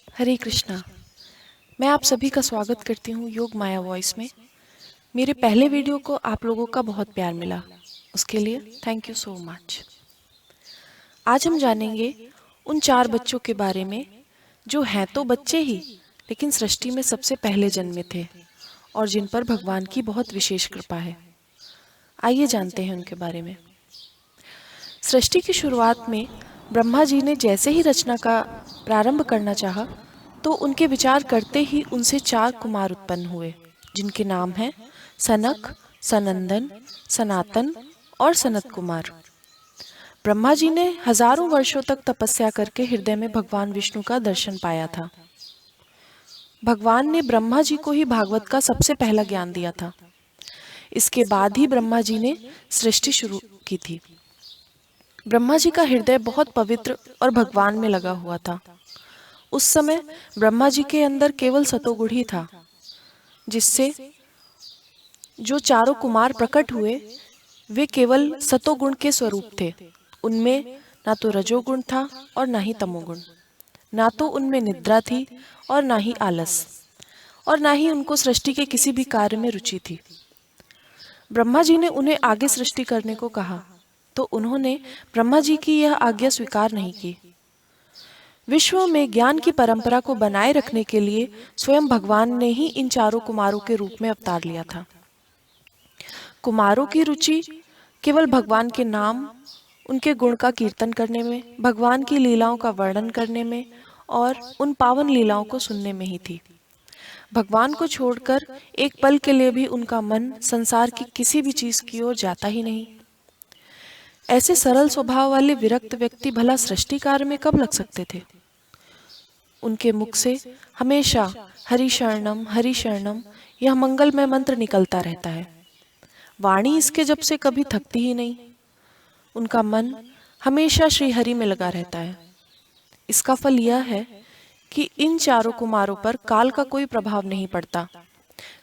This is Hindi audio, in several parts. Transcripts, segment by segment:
हरे कृष्णा। मैं आप सभी का स्वागत करती हूँ योग माया वॉइस में। मेरे पहले वीडियो को आप लोगों का बहुत प्यार मिला, उसके लिए थैंक यू सो मच। आज हम जानेंगे उन 4 बच्चों के बारे में जो हैं तो बच्चे ही, लेकिन सृष्टि में सबसे पहले जन्मे थे और जिन पर भगवान की बहुत विशेष कृपा है। आइए जानते हैं उनके बारे में। सृष्टि की शुरुआत में ब्रह्मा जी ने जैसे ही रचना का प्रारंभ करना चाहा, तो उनके विचार करते ही उनसे 4 कुमार उत्पन्न हुए, जिनके नाम हैं सनक, सनंदन, सनातन और सनत कुमार। ब्रह्मा जी ने हजारों वर्षों तक तपस्या करके हृदय में भगवान विष्णु का दर्शन पाया था। भगवान ने ब्रह्मा जी को ही भागवत का सबसे पहला ज्ञान दिया था। इसके बाद ही ब्रह्मा जी ने सृष्टि शुरू की थी। ब्रह्मा जी का हृदय बहुत पवित्र और भगवान में लगा हुआ था। उस समय ब्रह्मा जी के अंदर केवल सतोगुण ही था, जिससे जो 4 कुमार प्रकट हुए वे केवल सतोगुण के स्वरूप थे। उनमें ना तो रजोगुण था और ना ही तमोगुण, ना तो उनमें निद्रा थी और ना ही आलस, और ना ही उनको सृष्टि के किसी भी कार्य में रुचि थी। ब्रह्मा जी ने उन्हें आगे सृष्टि करने को कहा, तो उन्होंने ब्रह्मा जी की यह आज्ञा स्वीकार नहीं की। विश्व में ज्ञान की परंपरा को बनाए रखने के लिए स्वयं भगवान ने ही इन 4 कुमारों के रूप में अवतार लिया था। कुमारों की रुचि केवल भगवान के नाम, उनके गुण का कीर्तन करने में, भगवान की लीलाओं का वर्णन करने में और उन पावन लीलाओं को सुनने में ही थी। भगवान को छोड़कर एक पल के लिए भी उनका मन संसार की किसी भी चीज की ओर जाता ही नहीं। ऐसे सरल स्वभाव वाले विरक्त व्यक्ति भला सृष्टि कार्य में कब लग सकते थे? उनके मुख से हमेशा हरि शरणम यह मंगलमय मंत्र निकलता रहता है। वाणी इसके जब से कभी थकती ही नहीं। उनका मन हमेशा श्री हरि में लगा रहता है। इसका फल यह है कि इन 4 कुमारों पर काल का कोई प्रभाव नहीं पड़ता।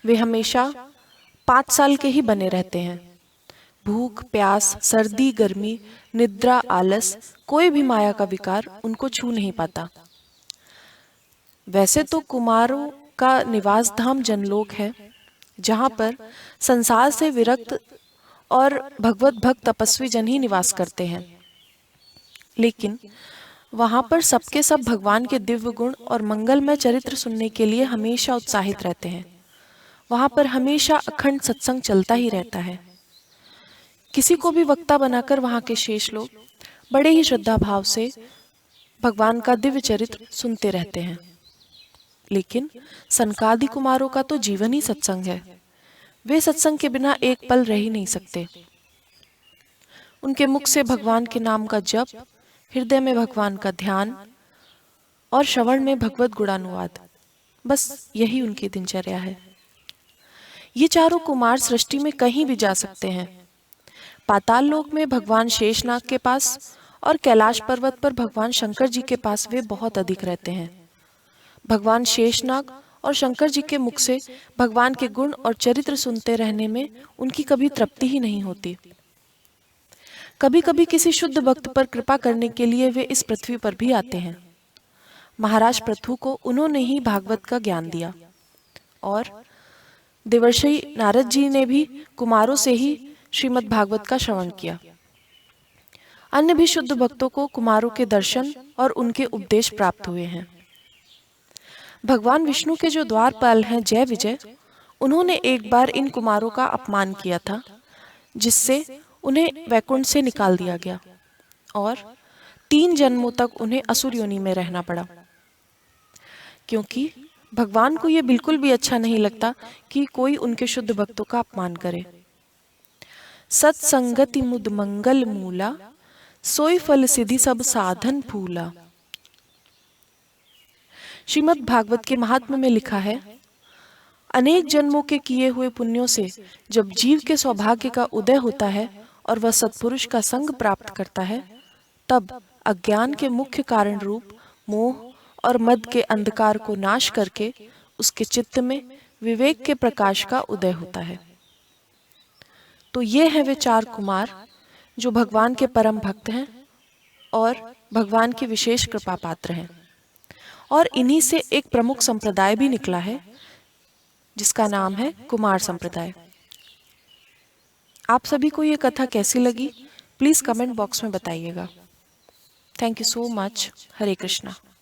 वे हमेशा 5 साल के ही बने रहते हैं। भूख, प्यास, सर्दी, गर्मी, निद्रा, आलस, कोई भी माया का विकार उनको छू नहीं पाता। वैसे तो कुमारों का निवास धाम जनलोक है, जहाँ पर संसार से विरक्त और भगवत भक्त तपस्वी जन ही निवास करते हैं। लेकिन वहाँ पर सबके सब भगवान के दिव्य गुण और मंगलमय चरित्र सुनने के लिए हमेशा उत्साहित रहते हैं। वहाँ पर हमेशा अखंड सत्संग चलता ही रहता है। किसी को भी वक्ता बनाकर वहाँ के शेष लोग बड़े ही श्रद्धा भाव से भगवान का दिव्य चरित्र सुनते रहते हैं। लेकिन सनकादि कुमारों का तो जीवन ही सत्संग है। वे सत्संग के बिना एक पल रह ही नहीं सकते। उनके मुख से भगवान के नाम का जप, हृदय में भगवान का ध्यान और श्रवण में भगवत गुणानुवाद, बस यही उनकी दिनचर्या है। ये 4 कुमार सृष्टि में कहीं भी जा सकते हैं। पाताल लोक में भगवान शेषनाग के पास और कैलाश पर्वत पर भगवान शंकर जी के पास वे बहुत अधिक रहते हैं। भगवान शेषनाग और शंकर जी के मुख से भगवान के गुण और चरित्र सुनते रहने में उनकी कभी तृप्ति ही नहीं होती। कभी कभी किसी शुद्ध भक्त पर कृपा करने के लिए वे इस पृथ्वी पर भी आते हैं। महाराज पृथु को उन्होंने ही भागवत का ज्ञान दिया और देवर्षि नारद जी ने भी कुमारों से ही श्रीमद् भागवत का श्रवण किया। अन्य भी शुद्ध भक्तों को कुमारों के दर्शन और उनके उपदेश प्राप्त हुए हैं। भगवान विष्णु के जो द्वारपाल हैं जय विजय, उन्होंने एक बार इन कुमारों का अपमान किया था, जिससे उन्हें वैकुंठ से निकाल दिया गया और 3 जन्मों तक उन्हें असुर योनि में रहना पड़ा, क्योंकि भगवान को यह बिल्कुल भी अच्छा नहीं लगता कि कोई उनके शुद्ध भक्तों का अपमान करे। सत्संगति मुद मंगल मूला, सोई फल सिद्धि सब साधन फूला। श्रीमद् भागवत के महात्म्य में लिखा है, अनेक जन्मों के किए हुए पुण्यों से जब जीव के सौभाग्य का उदय होता है और वह सत्पुरुष का संग प्राप्त करता है, तब अज्ञान के मुख्य कारण रूप मोह और मद के अंधकार को नाश करके उसके चित्त में विवेक के प्रकाश का उदय होता है। तो ये हैं वे 4 कुमार जो भगवान के परम भक्त हैं और भगवान की विशेष कृपा पात्र हैं। और इन्हीं से एक प्रमुख संप्रदाय भी निकला है जिसका नाम है कुमार संप्रदाय। आप सभी को ये कथा कैसी लगी, प्लीज कमेंट बॉक्स में बताइएगा। Thank you so much. Hare Krishna.